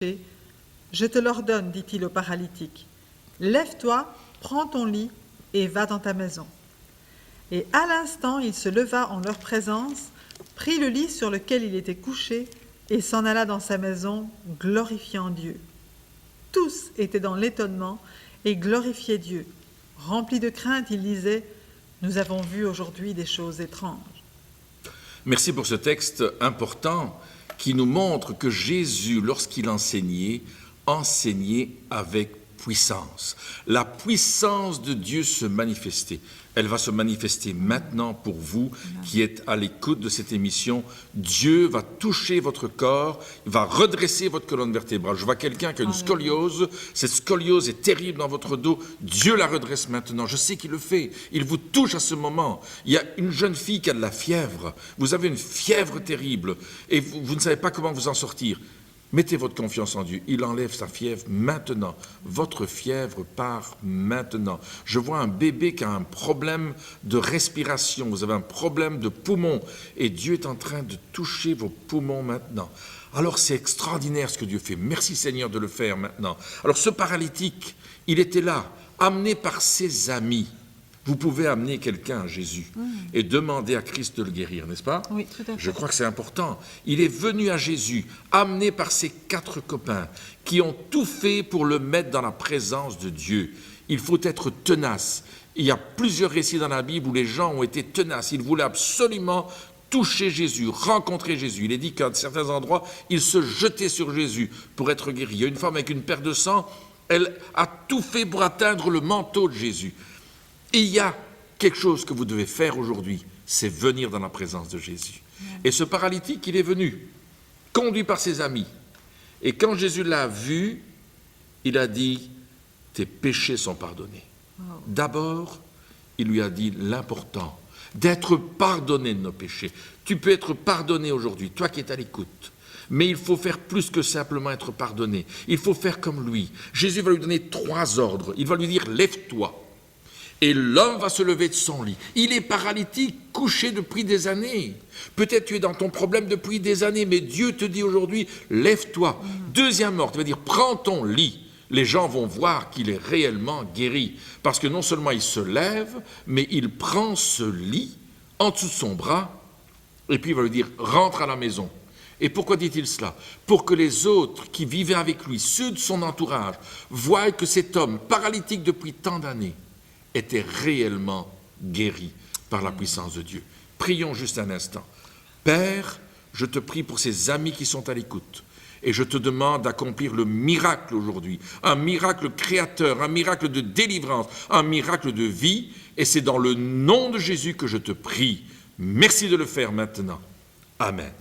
Je te l'ordonne, dit-il au paralytique. Lève-toi, prends ton lit et va dans ta maison. Et à l'instant, il se leva en leur présence, prit le lit sur lequel il était couché et s'en alla dans sa maison, glorifiant Dieu. Tous étaient dans l'étonnement et glorifiaient Dieu. Remplis de crainte, ils disaient « Nous avons vu aujourd'hui des choses étranges. » Merci pour ce texte important qui nous montre que Jésus, lorsqu'il enseignait avec puissance. La puissance de Dieu se manifestait. Elle va se manifester maintenant pour vous qui êtes à l'écoute de cette émission. Dieu va toucher votre corps, il va redresser votre colonne vertébrale. Je vois quelqu'un qui a une scoliose. Cette scoliose est terrible dans votre dos. Dieu la redresse maintenant. Je sais qu'il le fait. Il vous touche à ce moment. Il y a une jeune fille qui a de la fièvre. Vous avez une fièvre terrible et vous ne savez pas comment vous en sortir. Mettez votre confiance en Dieu. Il enlève sa fièvre maintenant. Votre fièvre part maintenant. Je vois un bébé qui a un problème de respiration. Vous avez un problème de poumon. Et Dieu est en train de toucher vos poumons maintenant. Alors c'est extraordinaire ce que Dieu fait. Merci Seigneur de le faire maintenant. Alors ce paralytique, il était là, amené par ses amis. Vous pouvez amener quelqu'un à Jésus et demander à Christ de le guérir, n'est-ce pas? Oui, tout à fait. Je crois que c'est important. Il est venu à Jésus, amené par ses 4 copains qui ont tout fait pour le mettre dans la présence de Dieu. Il faut être tenace. Il y a plusieurs récits dans la Bible où les gens ont été tenaces. Ils voulaient absolument toucher Jésus, rencontrer Jésus. Il est dit qu'à certains endroits, ils se jetaient sur Jésus pour être guéris. Il y a une femme avec une perte de sang, elle a tout fait pour atteindre le manteau de Jésus. Il y a quelque chose que vous devez faire aujourd'hui, c'est venir dans la présence de Jésus. Et ce paralytique, il est venu, conduit par ses amis. Et quand Jésus l'a vu, il a dit, tes péchés sont pardonnés. D'abord, il lui a dit l'important, d'être pardonné de nos péchés. Tu peux être pardonné aujourd'hui, toi qui es à l'écoute. Mais il faut faire plus que simplement être pardonné. Il faut faire comme lui. Jésus va lui donner 3 ordres. Il va lui dire, lève-toi. Et l'homme va se lever de son lit. Il est paralytique, couché depuis des années. Peut-être tu es dans ton problème depuis des années, mais Dieu te dit aujourd'hui, lève-toi. 2e ordre, il va dire, prends ton lit. Les gens vont voir qu'il est réellement guéri. Parce que non seulement il se lève, mais il prend ce lit en dessous de son bras, et puis il va lui dire, rentre à la maison. Et pourquoi dit-il cela? Pour que les autres qui vivaient avec lui, ceux de son entourage, voient que cet homme, paralytique depuis tant d'années, était réellement guéri par la puissance de Dieu. Prions juste un instant. Père, je te prie pour ces amis qui sont à l'écoute et je te demande d'accomplir le miracle aujourd'hui, un miracle créateur, un miracle de délivrance, un miracle de vie, et c'est dans le nom de Jésus que je te prie. Merci de le faire maintenant. Amen.